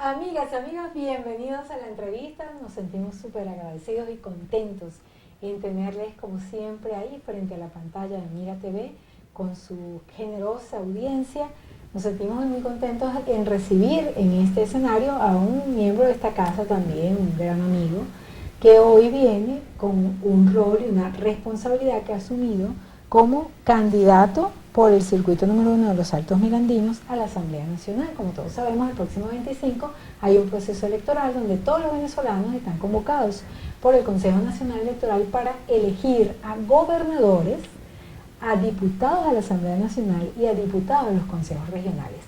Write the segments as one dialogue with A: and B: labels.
A: Amigas, amigos, bienvenidos a la entrevista. Nos sentimos súper agradecidos y contentos en tenerles como siempre ahí frente a la pantalla de Mira TV con su generosa audiencia. Nos sentimos muy contentos en recibir en este escenario a un miembro de esta casa también, un gran amigo, que hoy viene con un rol y una responsabilidad que ha asumido como candidato por el circuito número 1 de los Altos Mirandinos a la Asamblea Nacional. Como todos sabemos, el próximo 25 hay un proceso electoral donde todos los venezolanos están convocados por el Consejo Nacional Electoral para elegir a gobernadores, a diputados a la Asamblea Nacional y a diputados de los consejos regionales.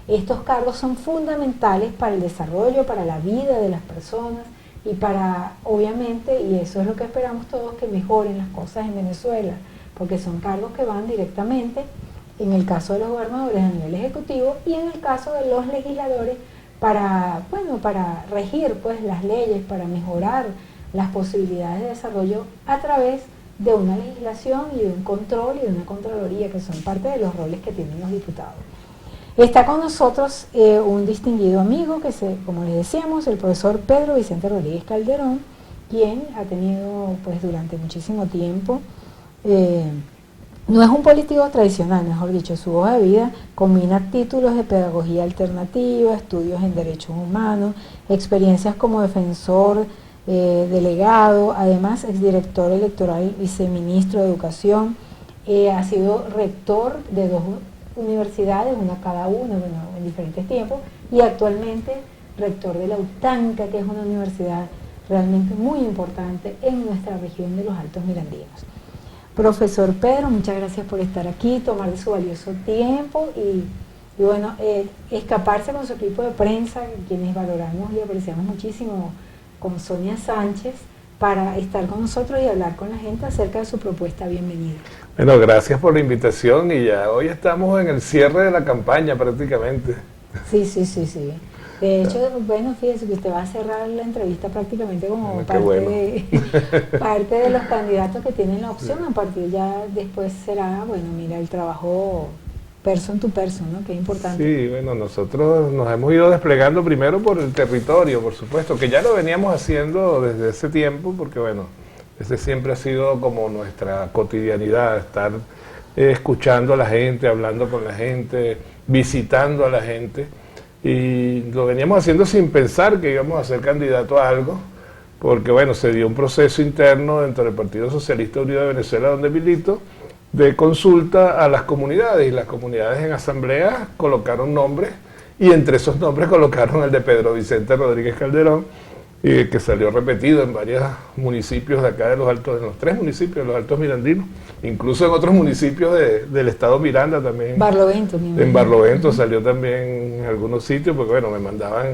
A: Estos cargos son fundamentales para el desarrollo, para la vida de las personas y para, obviamente, y eso es lo que esperamos todos, que mejoren las cosas en Venezuela, porque son cargos que van directamente, en el caso de los gobernadores a nivel ejecutivo y en el caso de los legisladores para regir pues las leyes, para mejorar las posibilidades de desarrollo a través de una legislación y de un control y de una contraloría, que son parte de los roles que tienen los diputados. Está con nosotros un distinguido amigo, como les decíamos, el profesor Pedro Vicente Rodríguez Calderón, quien ha tenido pues durante muchísimo tiempo, no es un político tradicional, mejor dicho, su hoja de vida combina títulos de pedagogía alternativa, estudios en derechos humanos, experiencias como defensor, delegado, además exdirector electoral, viceministro de Educación, ha sido rector de 2 universidades, una cada una, en diferentes tiempos, y actualmente rector de la UTANCA, que es una universidad realmente muy importante en nuestra región de los Altos Mirandinos. Profesor Pedro, muchas gracias por estar aquí, tomar de su valioso tiempo y bueno, escaparse con su equipo de prensa, quienes valoramos y apreciamos muchísimo, con Sonia Sánchez, para estar con nosotros y hablar con la gente acerca de su propuesta. Bienvenido.
B: Bueno, gracias por la invitación y ya hoy estamos en el cierre de la campaña prácticamente.
A: Sí. De hecho, bueno, fíjese que usted va a cerrar la entrevista prácticamente como parte de los candidatos que tienen la opción. A partir ya después será, bueno, mira, el trabajo person to person, ¿no? Que es importante.
B: Sí, bueno, nosotros nos hemos ido desplegando primero por el territorio, por supuesto, que ya lo veníamos haciendo desde ese tiempo, porque bueno, ese siempre ha sido como nuestra cotidianidad, estar escuchando a la gente, hablando con la gente, visitando a la gente. Y lo veníamos haciendo sin pensar que íbamos a ser candidato a algo, porque bueno, se dio un proceso interno dentro del Partido Socialista Unido de Venezuela, donde milito, de consulta a las comunidades, y las comunidades en asamblea colocaron nombres, y entre esos nombres colocaron el de Pedro Vicente Rodríguez Calderón, que salió repetido en varios municipios de acá de los Altos, en los 3 municipios de los Altos Mirandinos, incluso en otros municipios del estado Miranda también.
A: Barlovento.
B: En Barlovento salió también en algunos sitios, porque bueno, me mandaban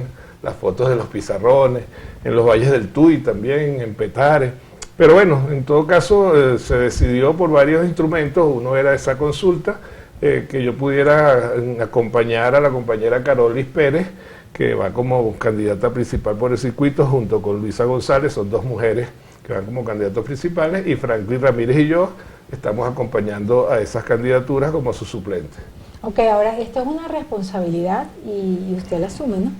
B: las fotos de los pizarrones, en los valles del Tuy también, en Petare. Pero bueno, en todo caso se decidió por varios instrumentos. Uno era esa consulta, que yo pudiera acompañar a la compañera Carolis Pérez, que va como candidata principal por el circuito, junto con Luisa González, son 2 mujeres que van como candidatos principales, y Franklin Ramírez y yo estamos acompañando a esas candidaturas como su suplente.
A: Ok, ahora esto es una responsabilidad y usted la asume, ¿no?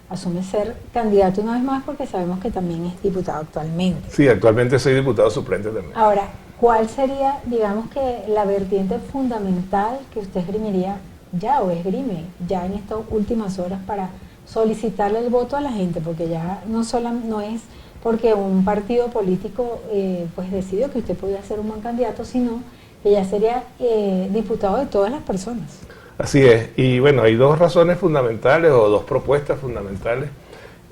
A: Asume ser candidato una vez más, porque sabemos que también es diputado actualmente.
B: Sí, actualmente soy diputado suplente también.
A: Ahora, ¿cuál sería, digamos que la vertiente fundamental que usted esgrimiría ya o esgrime ya en estas últimas horas para solicitarle el voto a la gente? Porque ya no es porque un partido político pues decidió que usted podía ser un buen candidato, sino que ya sería diputado de todas las personas.
B: Así es, y bueno, hay 2 razones fundamentales o 2 propuestas fundamentales.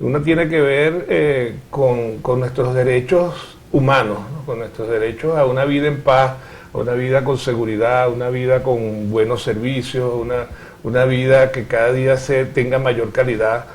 B: Una tiene que ver con nuestros derechos humanos, ¿no? Con nuestros derechos a una vida en paz, a una vida con seguridad, una vida con buenos servicios, una vida que cada día tenga mayor calidad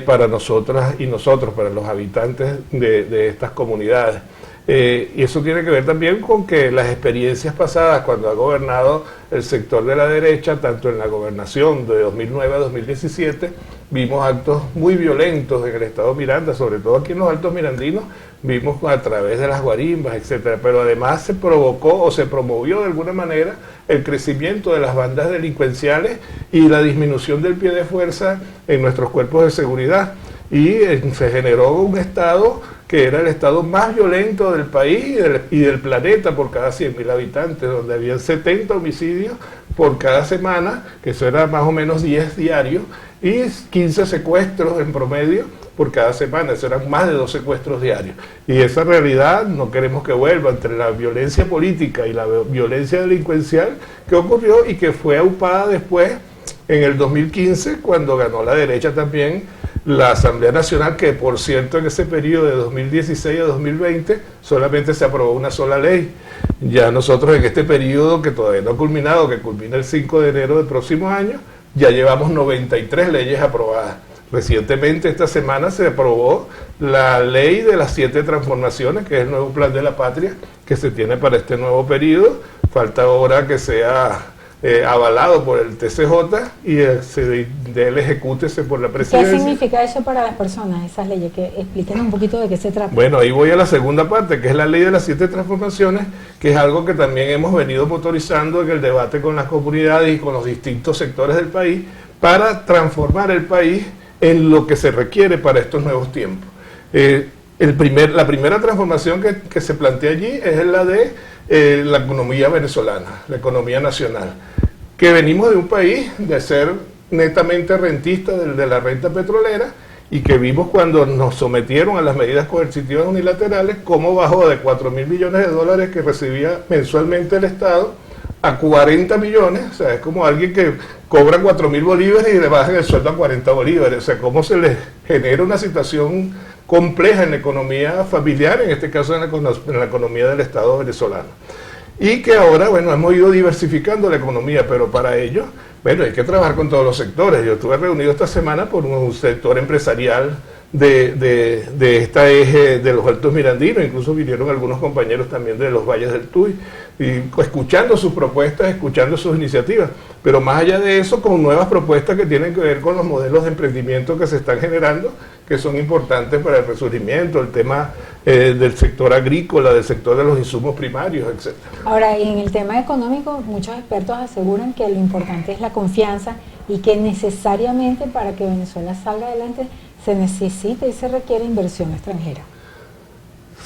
B: para nosotras y nosotros, para los habitantes de estas comunidades. Y eso tiene que ver también con que las experiencias pasadas, cuando ha gobernado el sector de la derecha, tanto en la gobernación de 2009 a 2017, vimos actos muy violentos en el estado Miranda, sobre todo aquí en los Altos Mirandinos, vimos a través de las guarimbas, etcétera, pero además se provocó o se promovió de alguna manera el crecimiento de las bandas delincuenciales y la disminución del pie de fuerza en nuestros cuerpos de seguridad. y se generó un estado que era el estado más violento del país y del planeta por cada 100.000 habitantes, donde había 70 homicidios por cada semana, que eso era más o menos 10 diarios, y 15 secuestros en promedio por cada semana, eso eran más de 2 secuestros diarios. Y esa realidad no queremos que vuelva entre la violencia política y la violencia delincuencial que ocurrió y que fue aupada después en el 2015, cuando ganó la derecha también la Asamblea Nacional, que por cierto en ese periodo de 2016 a 2020 solamente se aprobó una sola ley. Ya nosotros en este periodo, que todavía no ha culminado, que culmina el 5 de enero del próximo año, ya llevamos 93 leyes aprobadas. Recientemente, esta semana, se aprobó la ley de las 7 transformaciones, que es el nuevo plan de la patria que se tiene para este nuevo periodo. Falta ahora que sea avalado por el TCJ y de él ejecútese por la presidencia.
A: ¿Qué significa eso para las personas, esas leyes? Que expliquen un poquito de qué se trata.
B: Bueno, ahí voy a la segunda parte, que es la ley de las 7 transformaciones, que es algo que también hemos venido motorizando en el debate con las comunidades y con los distintos sectores del país, para transformar el país en lo que se requiere para estos nuevos tiempos. La primera transformación que se plantea allí es la de la economía venezolana, la economía nacional, que venimos de un país de ser netamente rentista de la renta petrolera, y que vimos cuando nos sometieron a las medidas coercitivas unilaterales cómo bajó de 4.000 millones de dólares que recibía mensualmente el Estado a 40 millones, o sea, es como alguien que cobra 4.000 bolívares y le bajan el sueldo a 40 bolívares, o sea, cómo se le genera una situación compleja en la economía familiar, en este caso en la economía del Estado venezolano. Y que ahora, bueno, hemos ido diversificando la economía, pero para ello, bueno, hay que trabajar con todos los sectores. Yo estuve reunido esta semana por un sector empresarial de esta eje de los Altos Mirandinos, incluso vinieron algunos compañeros también de los Valles del Tuy, y escuchando sus propuestas, escuchando sus iniciativas, pero más allá de eso, con nuevas propuestas que tienen que ver con los modelos de emprendimiento que se están generando, que son importantes para el resurgimiento, el tema del sector agrícola, del sector de los insumos primarios, etc.
A: Ahora, en el tema económico, muchos expertos aseguran que lo importante es la confianza y que necesariamente para que Venezuela salga adelante se necesita y se requiere inversión extranjera.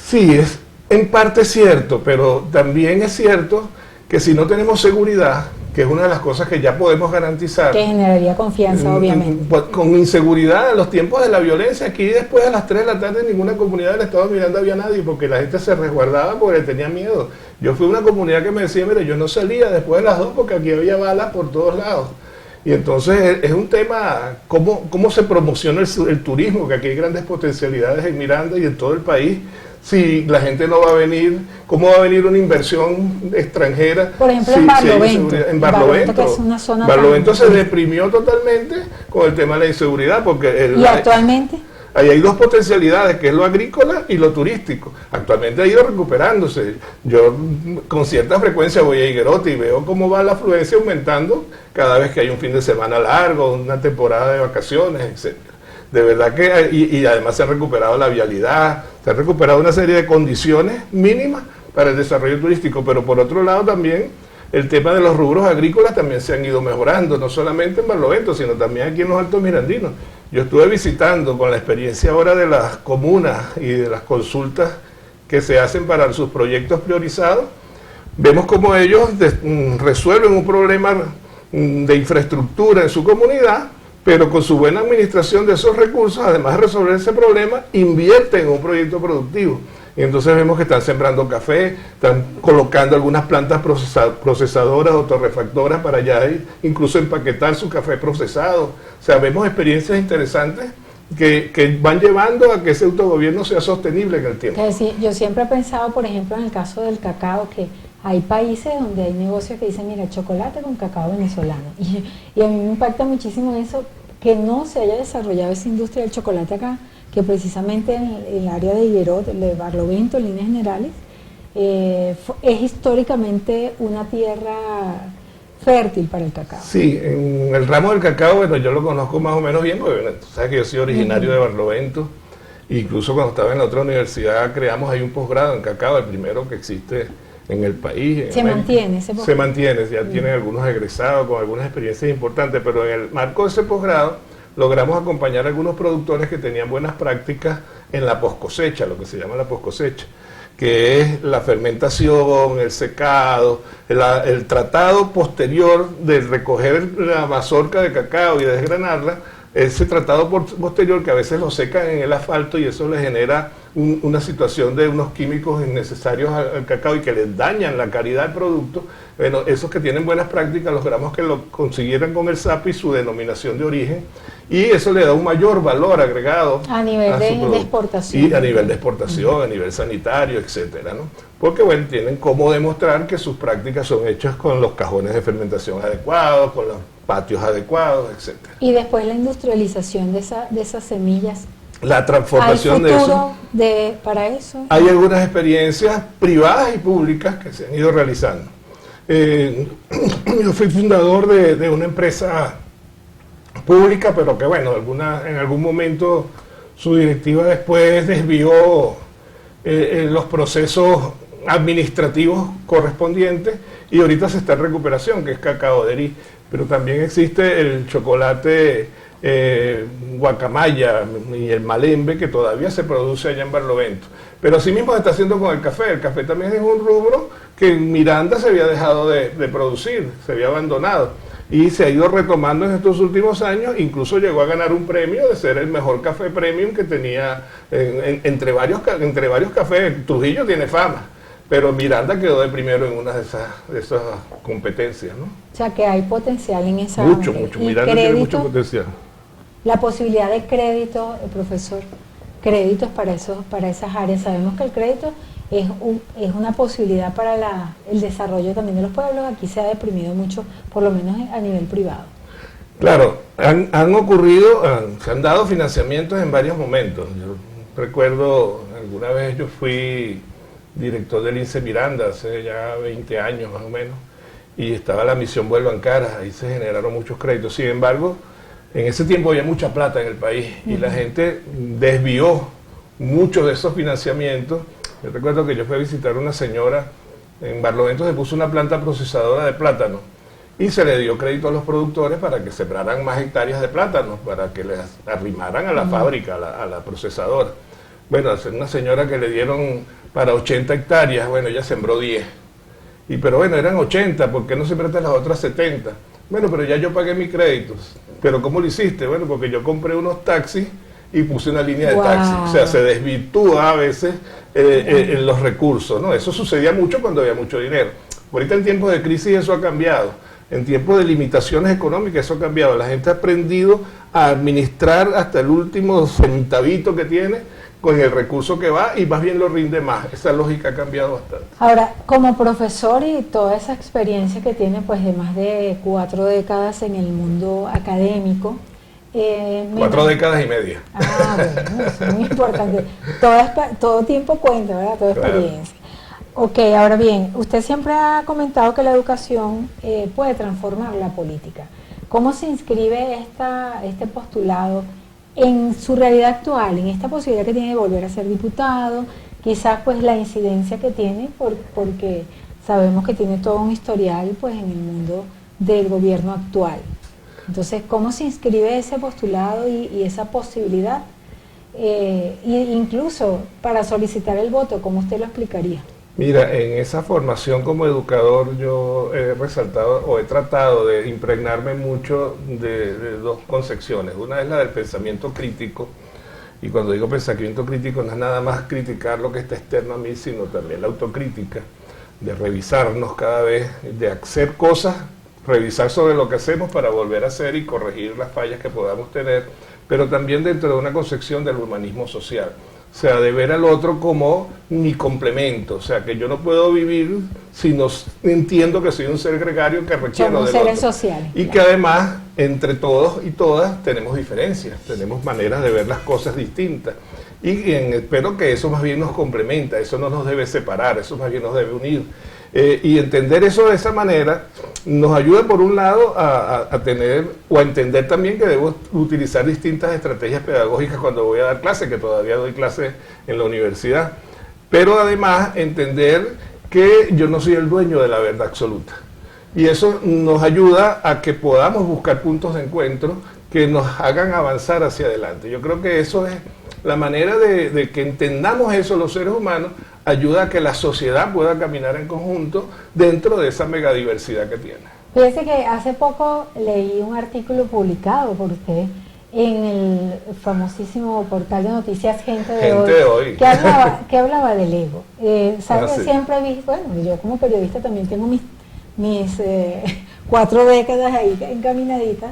B: Sí, es en parte cierto, pero también es cierto que si no tenemos seguridad, que es una de las cosas que ya podemos garantizar.
A: Que generaría confianza, obviamente.
B: Con inseguridad, en los tiempos de la violencia, aquí después de las 3 de la tarde en ninguna comunidad del Estado Miranda había nadie, porque la gente se resguardaba porque tenía miedo. Yo fui a una comunidad que me decía, mire, yo no salía después de las 2 porque aquí había balas por todos lados. Y entonces es un tema, cómo se promociona el turismo, que aquí hay grandes potencialidades en Miranda y en todo el país. Si la gente no va a venir, ¿cómo va a venir una inversión extranjera?
A: Por ejemplo, en Barlovento.
B: En Barlovento,
A: que es una zona
B: Barlovento se deprimió totalmente con el tema de la inseguridad. Porque
A: ¿Y actualmente?
B: Ahí hay 2 potencialidades, que es lo agrícola y lo turístico. Actualmente ha ido recuperándose. Yo con cierta frecuencia voy a Higuerote y veo cómo va la afluencia aumentando cada vez que hay un fin de semana largo, una temporada de vacaciones, etc. De verdad que, y además se ha recuperado la vialidad, se ha recuperado una serie de condiciones mínimas para el desarrollo turístico, pero por otro lado también el tema de los rubros agrícolas también se han ido mejorando, no solamente en Barlovento, sino también aquí en los Altos Mirandinos. Yo estuve visitando con la experiencia ahora de las comunas y de las consultas que se hacen para sus proyectos priorizados, vemos cómo ellos resuelven un problema de infraestructura en su comunidad, pero con su buena administración de esos recursos, además de resolver ese problema, invierten en un proyecto productivo. Y entonces vemos que están sembrando café, están colocando algunas plantas procesadoras o torrefactoras para ya incluso empaquetar su café procesado. O sea, vemos experiencias interesantes que van llevando a que ese autogobierno sea sostenible en el tiempo.
A: Es decir, yo siempre he pensado, por ejemplo, en el caso del cacao, que hay países donde hay negocios que dicen, mira, chocolate con cacao venezolano. Y a mí me impacta muchísimo eso, que no se haya desarrollado esa industria del chocolate acá, que precisamente en el área de Higuerote, de Barlovento, en líneas generales, es históricamente una tierra fértil para el cacao.
B: Sí, en el ramo del cacao, bueno, yo lo conozco más o menos bien, porque bueno, tú sabes que yo soy originario de Barlovento, incluso cuando estaba en la otra universidad creamos ahí un posgrado en cacao, el primero que existe en el país.
A: ¿Se mantiene ese posgrado?
B: Se mantiene, ya tienen algunos egresados con algunas experiencias importantes, pero en el marco de ese posgrado logramos acompañar a algunos productores que tenían buenas prácticas en la poscosecha, lo que se llama la poscosecha, que es la fermentación, el secado, el tratado posterior de recoger la mazorca de cacao y desgranarla, ese tratado posterior que a veces lo secan en el asfalto y eso le genera una situación de unos químicos innecesarios al cacao y que les dañan la calidad del producto. Bueno, esos que tienen buenas prácticas logramos que lo consiguieran con el SAPI, su denominación de origen, y eso le da un mayor valor agregado
A: a nivel de exportación.
B: Y a nivel de exportación, a nivel sanitario, etcétera, ¿no? Porque, bueno, tienen cómo demostrar que sus prácticas son hechas con los cajones de fermentación adecuados, con los patios adecuados, etcétera.
A: Y después la industrialización de esas semillas.
B: La transformación
A: de
B: eso.
A: Para eso.
B: Hay algunas experiencias privadas y públicas que se han ido realizando. Yo fui fundador de una empresa pública, pero que bueno, en algún momento su directiva después desvió los procesos administrativos correspondientes y ahorita se está en recuperación, que es Cacao Derí, pero también existe el chocolate guacamaya y el malembe que todavía se produce allá en Barlovento. Pero así mismo se está haciendo con el café. El café también es un rubro que en Miranda se había dejado de producir, se había abandonado y se ha ido retomando en estos últimos años. Incluso llegó a ganar un premio de ser el mejor café premium que tenía entre varios cafés. Trujillo tiene fama, pero Miranda quedó de primero en una de esas competencias, ¿no?
A: O sea que hay potencial en esa...
B: Mucho. Miranda tiene mucho potencial.
A: La posibilidad de crédito, profesor, créditos para esas áreas. Sabemos que el crédito es una posibilidad para el desarrollo también de los pueblos. Aquí se ha deprimido mucho, por lo menos a nivel privado.
B: Claro, se han dado financiamientos en varios momentos. Yo recuerdo, alguna vez yo fui director del INSE Miranda, hace ya 20 años más o menos, y estaba la misión Vuelvan Caras, ahí se generaron muchos créditos. Sin embargo, en ese tiempo había mucha plata en el país y la gente desvió muchos de esos financiamientos. Yo recuerdo que yo fui a visitar a una señora en Barlovento, se puso una planta procesadora de plátano y se le dio crédito a los productores para que sembraran más hectáreas de plátanos, para que les arrimaran a la fábrica, a la procesadora. Bueno, una señora que le dieron para 80 hectáreas, bueno, ella sembró 10. Pero bueno, eran 80, ¿por qué no sembraste las otras 70? Bueno, pero ya yo pagué mis créditos. ¿Pero cómo lo hiciste? Bueno, porque yo compré unos taxis y puse una línea de taxis. O sea, se desvirtúa a veces en los recursos, ¿no? Eso sucedía mucho cuando había mucho dinero. Ahorita en tiempos de crisis eso ha cambiado. En tiempos de limitaciones económicas eso ha cambiado. La gente ha aprendido a administrar hasta el último centavito que tiene con el recurso que va y más bien lo rinde más. Esa lógica ha cambiado bastante.
A: Ahora, como profesor y toda esa experiencia que tiene pues de más de 4 décadas en el mundo académico.
B: 4 décadas y media.
A: Bueno, eso es muy importante. Todo tiempo cuenta, ¿verdad? Toda experiencia. Claro. Ok, ahora bien, usted siempre ha comentado que la educación puede transformar la política. ¿Cómo se inscribe este postulado en su realidad actual, en esta posibilidad que tiene de volver a ser diputado? Quizás pues la incidencia que tiene, porque sabemos que tiene todo un historial pues en el mundo del gobierno actual. Entonces, ¿cómo se inscribe ese postulado y esa posibilidad? Incluso para solicitar el voto, ¿cómo usted lo explicaría?
B: Mira, en esa formación como educador yo he resaltado o he tratado de impregnarme mucho de dos concepciones. Una es la del pensamiento crítico, y cuando digo pensamiento crítico no es nada más criticar lo que está externo a mí, sino también la autocrítica, de revisarnos cada vez, de hacer cosas, revisar sobre lo que hacemos para volver a hacer y corregir las fallas que podamos tener, pero también dentro de una concepción del humanismo social. O sea, de ver al otro como mi complemento. O sea, que yo no puedo vivir si no entiendo que soy un ser gregario que requiero del otro.
A: Seres sociales.
B: Y que además, entre todos y todas, tenemos diferencias, tenemos maneras de ver las cosas distintas. Y espero que eso más bien nos complementa, eso no nos debe separar, eso más bien nos debe unir. Y entender eso de esa manera nos ayuda por un lado a tener o a entender también que debo utilizar distintas estrategias pedagógicas cuando voy a dar clases, que todavía doy clases en la universidad, pero además entender que yo no soy el dueño de la verdad absoluta. Y eso nos ayuda a que podamos buscar puntos de encuentro que nos hagan avanzar hacia adelante. Yo creo que eso es la manera de que entendamos eso los seres humanos, ayuda a que la sociedad pueda caminar en conjunto dentro de esa megadiversidad que tiene.
A: Fíjese que hace poco leí un artículo publicado por usted en el famosísimo portal de noticias Gente de Hoy, que hablaba del ego. ¿Sabe que siempre he visto, bueno, yo como periodista también tengo mis 4 décadas ahí encaminaditas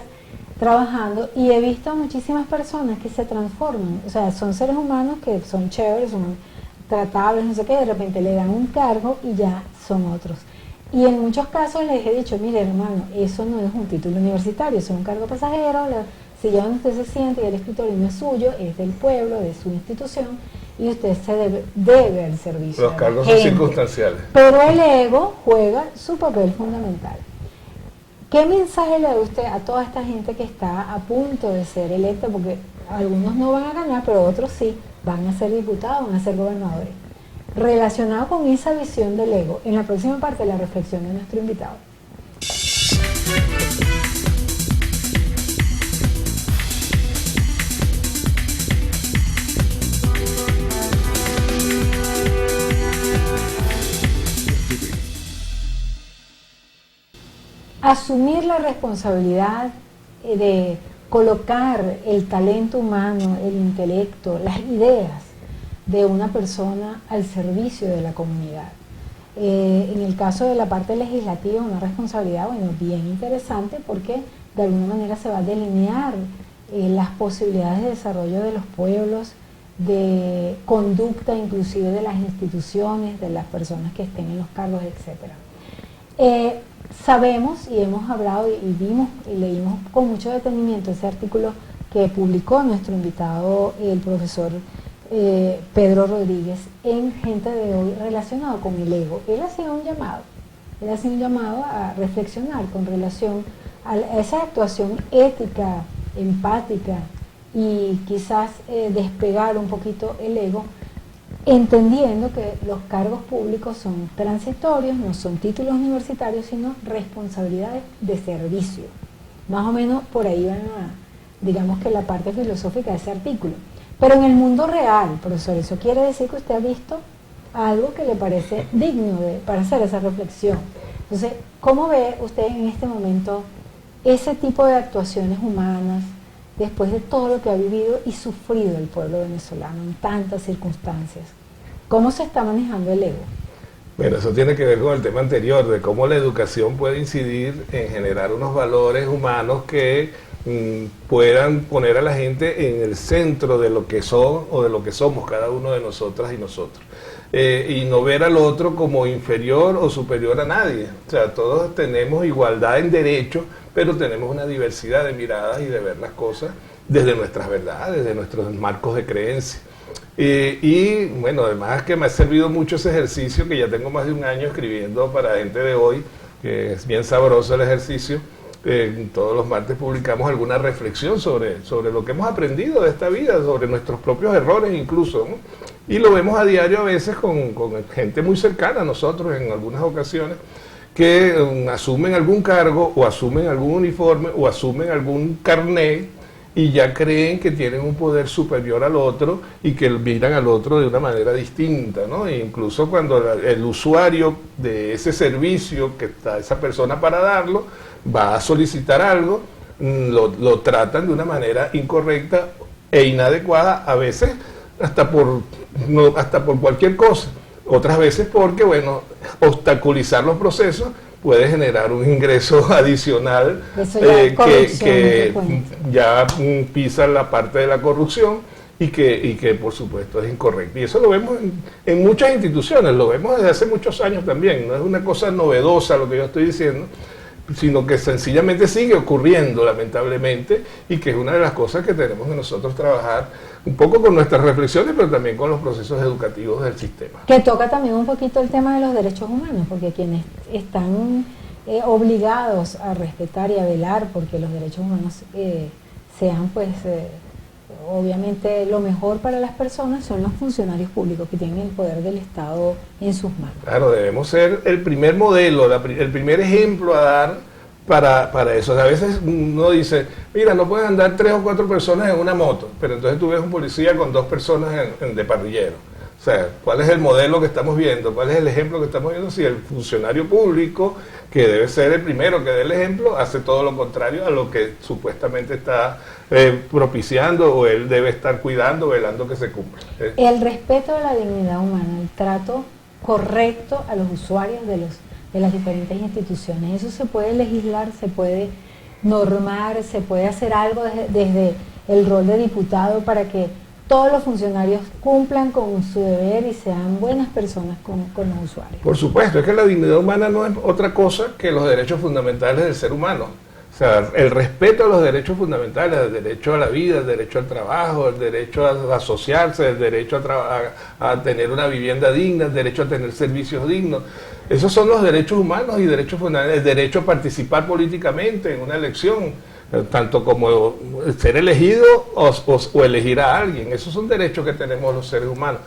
A: trabajando, y he visto a muchísimas personas que se transforman, o sea, son seres humanos que son chéveres, son tratables, no sé qué, de repente le dan un cargo y ya son otros. Y en muchos casos les he dicho, mire hermano, eso no es un título universitario, eso es un cargo pasajero, la silla donde usted se siente y el escritorio no es suyo, es del pueblo, de su institución, y usted se debe al servicio.
B: Los cargos son circunstanciales.
A: Pero el ego juega su papel fundamental. ¿Qué mensaje le da usted a toda esta gente que está a punto de ser electa? Porque algunos no van a ganar, pero otros sí, van a ser diputados, van a ser gobernadores. Relacionado con esa visión del ego, en la próxima parte de la reflexión de nuestro invitado. Asumir la responsabilidad de colocar el talento humano, el intelecto, las ideas de una persona al servicio de la comunidad. En el caso de la parte legislativa, una responsabilidad, bueno, bien interesante, porque de alguna manera se va a delinear las posibilidades de desarrollo de los pueblos, de conducta inclusive de las instituciones, de las personas que estén en los cargos, etc. Sabemos y hemos hablado y vimos y leímos con mucho detenimiento ese artículo que publicó nuestro invitado, el profesor Pedro Rodríguez, en Gente de Hoy, relacionado con el ego. Él hacía un llamado a reflexionar con relación a esa actuación ética, empática, y quizás despegar un poquito el ego, entendiendo que los cargos públicos son transitorios, no son títulos universitarios, sino responsabilidades de servicio. Más o menos por ahí van digamos que la parte filosófica de ese artículo. Pero en el mundo real, profesor, eso quiere decir que usted ha visto algo que le parece digno para hacer esa reflexión. Entonces, ¿cómo ve usted en este momento ese tipo de actuaciones humanas después de todo lo que ha vivido y sufrido el pueblo venezolano en tantas circunstancias? ¿Cómo se está manejando el ego?
B: Bueno, eso tiene que ver con el tema anterior, de cómo la educación puede incidir en generar unos valores humanos que puedan poner a la gente en el centro de lo que son o de lo que somos cada uno de nosotras y nosotros. Y no ver al otro como inferior o superior a nadie. O sea, todos tenemos igualdad en derechos, pero tenemos una diversidad de miradas y de ver las cosas desde nuestras verdades, desde nuestros marcos de creencia. Y bueno, además que me ha servido mucho ese ejercicio, que ya tengo más de un año escribiendo para Gente de Hoy, que es bien sabroso el ejercicio. Todos los martes publicamos alguna reflexión sobre lo que hemos aprendido de esta vida, sobre nuestros propios errores incluso, ¿no? Y lo vemos a diario a veces con gente muy cercana a nosotros en algunas ocasiones, que asumen algún cargo o asumen algún uniforme o asumen algún carnet y ya creen que tienen un poder superior al otro y que miran al otro de una manera distinta, ¿no? E incluso cuando el usuario de ese servicio que está esa persona para darlo va a solicitar algo, lo tratan de una manera incorrecta e inadecuada, a veces hasta por cualquier cosa, otras veces porque, bueno, obstaculizar los procesos puede generar un ingreso adicional que ya pisa la parte de la corrupción y que por supuesto es incorrecto. Y eso lo vemos en muchas instituciones, lo vemos desde hace muchos años también, no es una cosa novedosa lo que yo estoy diciendo, sino que sencillamente sigue ocurriendo lamentablemente, y que es una de las cosas que tenemos que nosotros trabajar un poco con nuestras reflexiones, pero también con los procesos educativos del sistema.
A: Que toca también un poquito el tema de los derechos humanos, porque quienes están obligados a respetar y a velar porque los derechos humanos sean pues obviamente lo mejor para las personas son los funcionarios públicos que tienen el poder del Estado en sus manos.
B: Claro, debemos ser el primer modelo, el primer ejemplo a dar para eso. O sea, a veces uno dice, mira, no pueden andar 3 o 4 personas en una moto, pero entonces tú ves un policía con 2 personas de parrillero. O sea, ¿cuál es el modelo que estamos viendo? ¿Cuál es el ejemplo que estamos viendo? Si el funcionario público, que debe ser el primero que dé el ejemplo, hace todo lo contrario a lo que supuestamente está propiciando, o él debe estar cuidando, velando que se cumpla.
A: El respeto a la dignidad humana, el trato correcto a los usuarios de las diferentes instituciones. Eso se puede legislar, se puede normar, se puede hacer algo desde el rol de diputado para que todos los funcionarios cumplan con su deber y sean buenas personas con los usuarios.
B: Por supuesto, es que la dignidad humana no es otra cosa que los derechos fundamentales del ser humano. O sea, el respeto a los derechos fundamentales, el derecho a la vida, el derecho al trabajo, el derecho a asociarse, el derecho a tener una vivienda digna, el derecho a tener servicios dignos. Esos son los derechos humanos y derechos fundamentales. El derecho a participar políticamente en una elección, tanto como ser elegido o elegir a alguien. Esos son derechos que tenemos los seres humanos.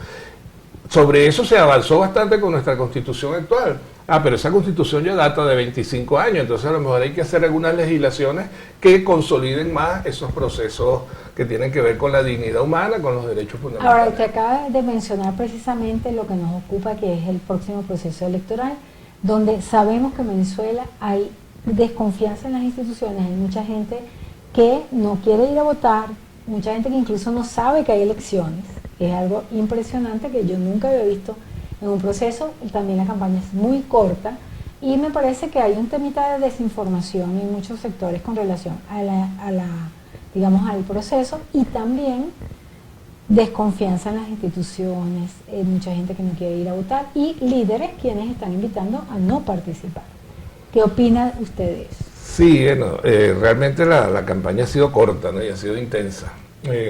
B: Sobre eso se avanzó bastante con nuestra Constitución actual. Pero esa Constitución ya data de 25 años, entonces a lo mejor hay que hacer algunas legislaciones que consoliden más esos procesos que tienen que ver con la dignidad humana, con los derechos fundamentales.
A: Ahora, usted acaba de mencionar precisamente lo que nos ocupa, que es el próximo proceso electoral, donde sabemos que en Venezuela hay desconfianza en las instituciones, hay mucha gente que no quiere ir a votar, mucha gente que incluso no sabe que hay elecciones. Es algo impresionante que yo nunca había visto en un proceso. También la campaña es muy corta y me parece que hay un temita de desinformación en muchos sectores con relación digamos, al proceso, y también desconfianza en las instituciones, mucha gente que no quiere ir a votar y líderes quienes están invitando a no participar. ¿Qué opina usted de eso?
B: Sí, bueno, realmente la campaña ha sido corta, ¿no? Y ha sido intensa.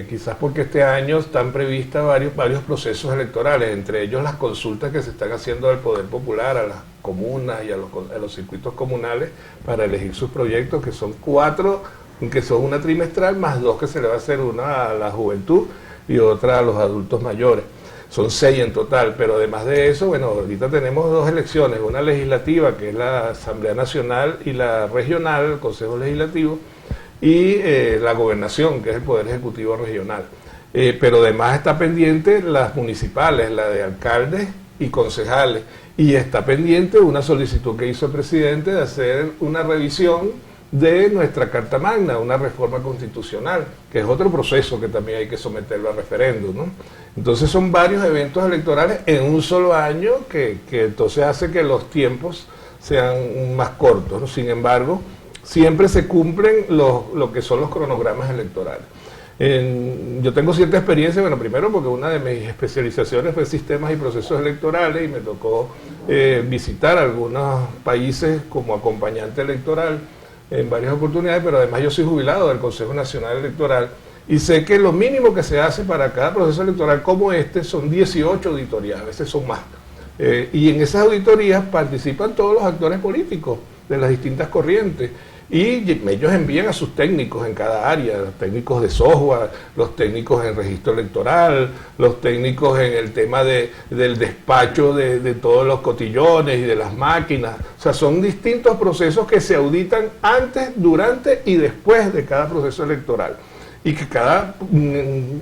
B: Quizás porque este año están previstas varios procesos electorales, entre ellos las consultas que se están haciendo al Poder Popular, a las comunas y a los circuitos comunales para elegir sus proyectos, que son 4, que son una trimestral, más 2 que se le va a hacer, una a la juventud y otra a los adultos mayores. Son 6 en total, pero además de eso, bueno, ahorita tenemos 2 elecciones, una legislativa, que es la Asamblea Nacional, y la regional, el Consejo Legislativo, y la gobernación, que es el Poder Ejecutivo Regional. Pero además está pendiente las municipales, la de alcaldes y concejales, y está pendiente una solicitud que hizo el presidente de hacer una revisión de nuestra Carta Magna, una reforma constitucional, que es otro proceso que también hay que someterlo a referéndum, ¿no? Entonces son varios eventos electorales en un solo año que entonces hace que los tiempos sean más cortos, ¿no? Sin embargo, siempre se cumplen lo que son los cronogramas electorales. Yo tengo cierta experiencia, bueno, primero porque una de mis especializaciones fue sistemas y procesos electorales y me tocó visitar algunos países como acompañante electoral en varias oportunidades, pero además yo soy jubilado del Consejo Nacional Electoral y sé que lo mínimo que se hace para cada proceso electoral como este son 18 auditorías, a veces son más. Y en esas auditorías participan todos los actores políticos de las distintas corrientes. Y ellos envían a sus técnicos en cada área, los técnicos de software, los técnicos en registro electoral, los técnicos en el tema del despacho de todos los cotillones y de las máquinas. O sea, son distintos procesos que se auditan antes, durante y después de cada proceso electoral. Y que cada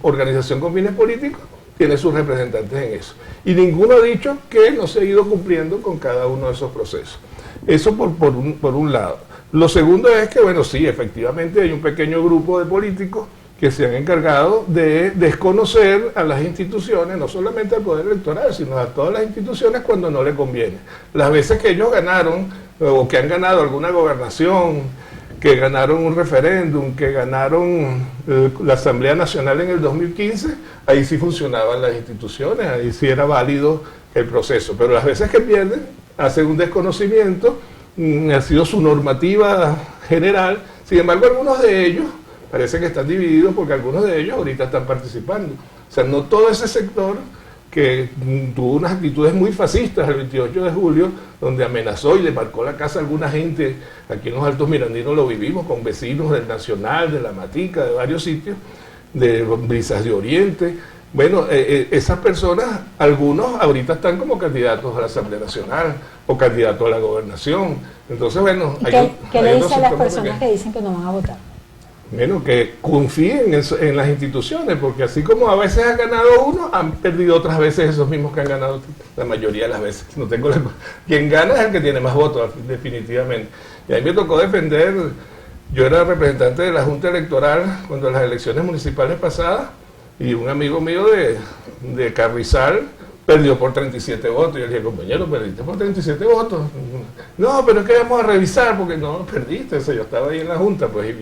B: organización con fines políticos tiene sus representantes en eso. Y ninguno ha dicho que no se ha ido cumpliendo con cada uno de esos procesos. Eso por un lado. Lo segundo es que, bueno, sí, efectivamente hay un pequeño grupo de políticos que se han encargado de desconocer a las instituciones, no solamente al Poder Electoral, sino a todas las instituciones cuando no le conviene. Las veces que ellos ganaron, o que han ganado alguna gobernación, que ganaron un referéndum, que ganaron la Asamblea Nacional en el 2015, ahí sí funcionaban las instituciones, ahí sí era válido el proceso. Pero las veces que pierden, hacen un desconocimiento, ha sido su normativa general. Sin embargo, algunos de ellos parece que están divididos porque algunos de ellos ahorita están participando. O sea, no todo ese sector que tuvo unas actitudes muy fascistas el 28 de julio, donde amenazó y le marcó la casa a alguna gente. Aquí en los Altos Mirandinos lo vivimos con vecinos del Nacional, de La Matica, de varios sitios, de Brisas de Oriente, Bueno, esas personas, algunos ahorita están como candidatos a la Asamblea Nacional o candidatos a la gobernación. Entonces, bueno,
A: ¿Qué le dice a las personas que dicen que no van a votar?
B: Bueno, que confíen en las instituciones, porque así como a veces ha ganado uno, han perdido otras veces esos mismos que han ganado la mayoría de las veces. Quien gana es el que tiene más votos, definitivamente. Y a mí me tocó defender, yo era representante de la Junta Electoral cuando las elecciones municipales pasadas, y un amigo mío de Carrizal perdió por 37 votos. Y yo le dije, compañero, perdiste por 37 votos. No, pero es que vamos a revisar, porque no, perdiste. Yo estaba ahí en la Junta, pues,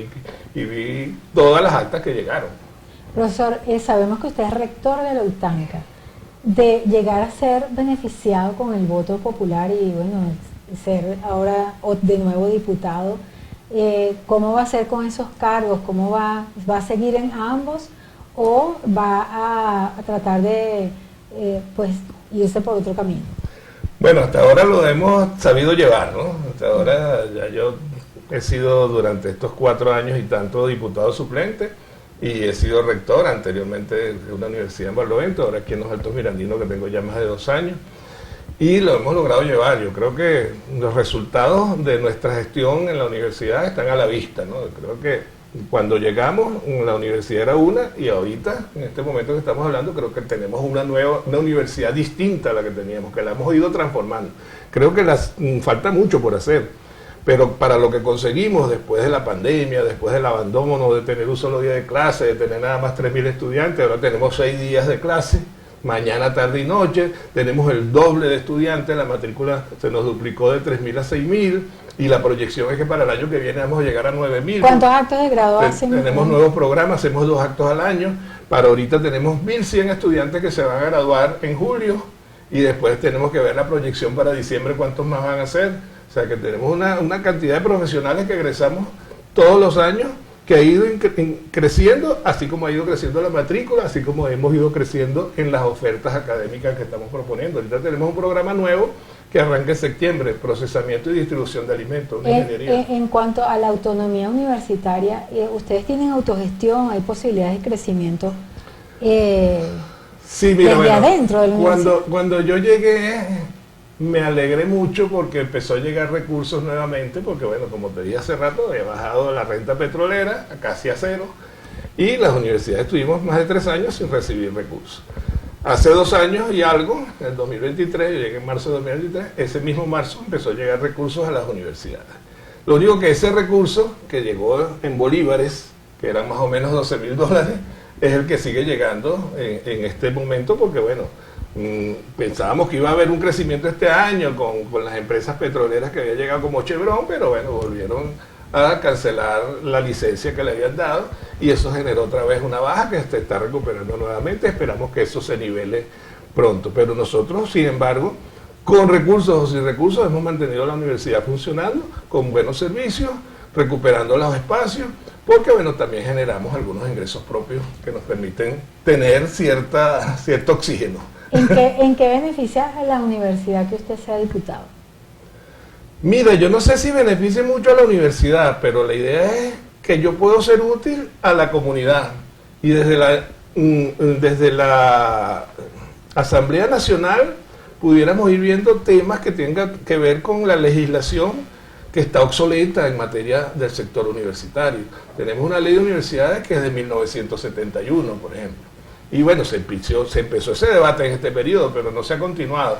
B: y vi todas las actas que llegaron.
A: Profesor, sabemos que usted es rector de la UTANCA. De llegar a ser beneficiado con el voto popular y, bueno, ser ahora de nuevo diputado, ¿cómo va a ser con esos cargos? ¿Cómo va a seguir en ambos? ¿O va a tratar de pues irse por otro camino?
B: Bueno, hasta ahora lo hemos sabido llevar, ¿no? Hasta ahora ya yo he sido durante estos 4 años y tanto diputado suplente y he sido rector anteriormente de una universidad en Barlovento, ahora aquí en los Altos Mirandinos, que tengo ya más de 2 años, y lo hemos logrado llevar. Yo creo que los resultados de nuestra gestión en la universidad están a la vista, ¿no? Creo que cuando llegamos, la universidad era una, y ahorita, en este momento que estamos hablando, creo que tenemos una universidad distinta a la que teníamos, que la hemos ido transformando. Creo que falta mucho por hacer, pero para lo que conseguimos después de la pandemia, después del abandono de tener un solo día de clase, de tener nada más 3.000 estudiantes, ahora tenemos 6 días de clase, mañana, tarde y noche, tenemos el doble de estudiantes, la matrícula se nos duplicó de 3.000 a 6.000, y la proyección es que para el año que viene vamos a llegar a 9.000.
A: ¿Cuántos actos de grado hacen?
B: Tenemos nuevos programas, hacemos 2 actos al año. Para ahorita tenemos 1.100 estudiantes que se van a graduar en julio, y después tenemos que ver la proyección para diciembre, cuántos más van a ser. O sea que tenemos una cantidad de profesionales que egresamos todos los años, que ha ido creciendo, así como ha ido creciendo la matrícula, así como hemos ido creciendo en las ofertas académicas que estamos proponiendo. Ahorita tenemos un programa nuevo que arranca en septiembre, procesamiento y distribución de alimentos, una ingeniería.
A: En cuanto a la autonomía universitaria, ¿ustedes tienen autogestión? ¿Hay posibilidades de crecimiento
B: sí, mira,
A: desde adentro del universidad?
B: Cuando yo llegué, me alegré mucho porque empezó a llegar recursos nuevamente, porque bueno, como te dije hace rato, había bajado la renta petrolera casi a 0, y las universidades estuvimos más de 3 años sin recibir recursos. Hace 2 años y algo, en el 2023, yo llegué en marzo de 2023, ese mismo marzo empezó a llegar recursos a las universidades. Lo único que ese recurso, que llegó en bolívares, que eran más o menos $12.000, es el que sigue llegando en este momento, porque bueno, pensábamos que iba a haber un crecimiento este año con las empresas petroleras que había llegado como Chevron, pero bueno, volvieron a cancelar la licencia que le habían dado, y eso generó otra vez una baja que se está recuperando nuevamente. Esperamos que eso se nivele pronto, pero nosotros, sin embargo, con recursos o sin recursos, hemos mantenido la universidad funcionando con buenos servicios, recuperando los espacios, porque bueno, también generamos algunos ingresos propios que nos permiten tener cierto oxígeno.
A: ¿En qué beneficia a la universidad que usted sea diputado?
B: Mira, yo no sé si beneficie mucho a la universidad, pero la idea es que yo puedo ser útil a la comunidad. Y desde la Asamblea Nacional pudiéramos ir viendo temas que tengan que ver con la legislación que está obsoleta en materia del sector universitario. Tenemos una ley de universidades que es de 1971, por ejemplo. Y bueno, se empezó ese debate en este periodo, pero no se ha continuado.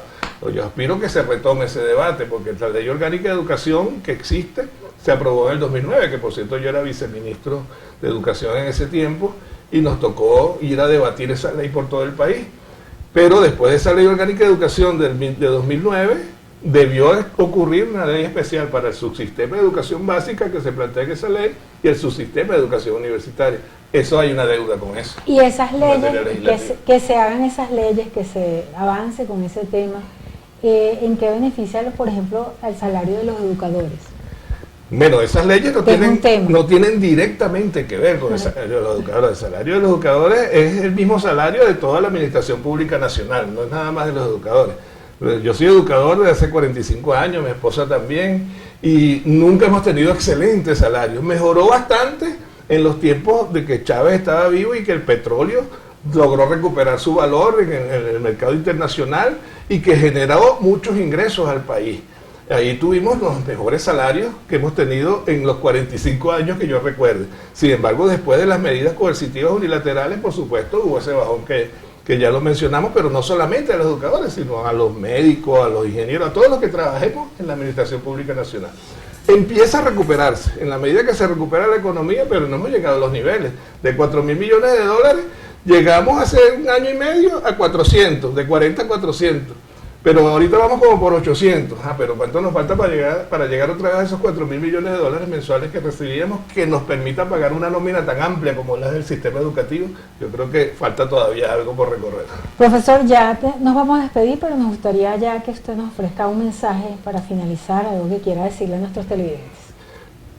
B: Yo aspiro que se retome ese debate, porque la Ley Orgánica de Educación que existe se aprobó en el 2009, que por cierto yo era viceministro de Educación en ese tiempo, y nos tocó ir a debatir esa ley por todo el país. Pero después de esa Ley Orgánica de Educación de 2009, debió ocurrir una ley especial para el subsistema de educación básica que se plantea en esa ley y el subsistema de educación universitaria. Eso hay una deuda con eso.
A: Y esas leyes, que se hagan esas leyes, que se avance con ese tema, ¿en qué beneficia, por ejemplo, al salario de los educadores?
B: Bueno, esas leyes no tienen directamente que ver con el salario de los educadores. El salario de los educadores es el mismo salario de toda la administración pública nacional, no es nada más de los educadores. Yo soy educador desde hace 45 años, mi esposa también, y nunca hemos tenido excelentes salarios. Mejoró bastante en los tiempos de que Chávez estaba vivo y que el petróleo logró recuperar su valor en el mercado internacional y que generó muchos ingresos al país. Ahí tuvimos los mejores salarios que hemos tenido en los 45 años que yo recuerde. Sin embargo, después de las medidas coercitivas unilaterales, por supuesto, hubo ese bajón que ya lo mencionamos, pero no solamente a los educadores, sino a los médicos, a los ingenieros, a todos los que trabajemos en la Administración Pública Nacional. Empieza a recuperarse, en la medida que se recupera la economía, pero no hemos llegado a los niveles. De 4.000 millones de dólares, llegamos hace un año y medio a 400, de 40 a 400. Pero ahorita vamos como por 800. Pero ¿cuánto nos falta para llegar otra vez a esos 4.000 millones de dólares mensuales que recibíamos, que nos permita pagar una nómina tan amplia como la del sistema educativo? Yo creo que falta todavía algo por recorrer.
A: Profesor, nos vamos a despedir, pero nos gustaría ya que usted nos ofrezca un mensaje para finalizar, algo que quiera decirle a nuestros televidentes.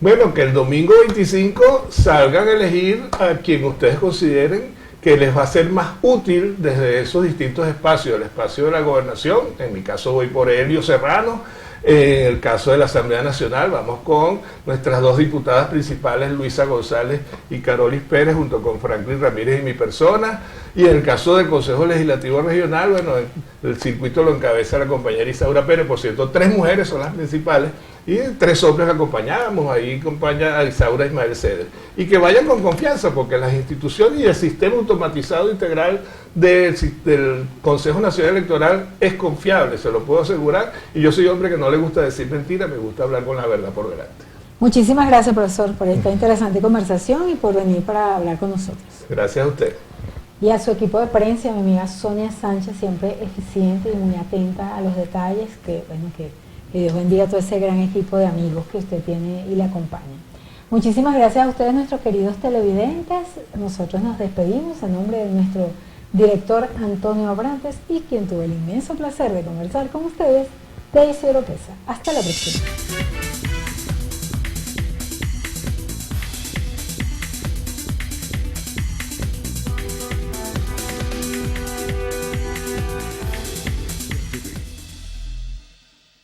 B: Bueno, que el domingo 25 salgan a elegir a quien ustedes consideren que les va a ser más útil desde esos distintos espacios, el espacio de la gobernación, en mi caso voy por Elio Serrano, en el caso de la Asamblea Nacional vamos con nuestras dos diputadas principales, Luisa González y Carolis Pérez, junto con Franklin Ramírez y mi persona, y en el caso del Consejo Legislativo Regional, bueno, el circuito lo encabeza la compañera Isaura Pérez, por cierto, 3 mujeres son las principales, y 3 hombres la acompañamos, ahí acompaña a Isaura Ismael Ceder. Y que vayan con confianza, porque las instituciones y el sistema automatizado integral del Consejo Nacional Electoral es confiable, se lo puedo asegurar, y yo soy hombre que no le gusta decir mentiras, me gusta hablar con la verdad por delante.
A: Muchísimas gracias, profesor, por esta interesante conversación y por venir para hablar con nosotros.
B: Gracias a usted.
A: Y a su equipo de prensa, a mi amiga Sonia Sánchez, siempre eficiente y muy atenta a los detalles, que Dios bendiga a todo ese gran equipo de amigos que usted tiene y le acompaña. Muchísimas gracias a ustedes, nuestros queridos televidentes. Nosotros nos despedimos en nombre de nuestro director Antonio Abrantes y quien tuvo el inmenso placer de conversar con ustedes, Daisy Oropesa. Hasta la próxima.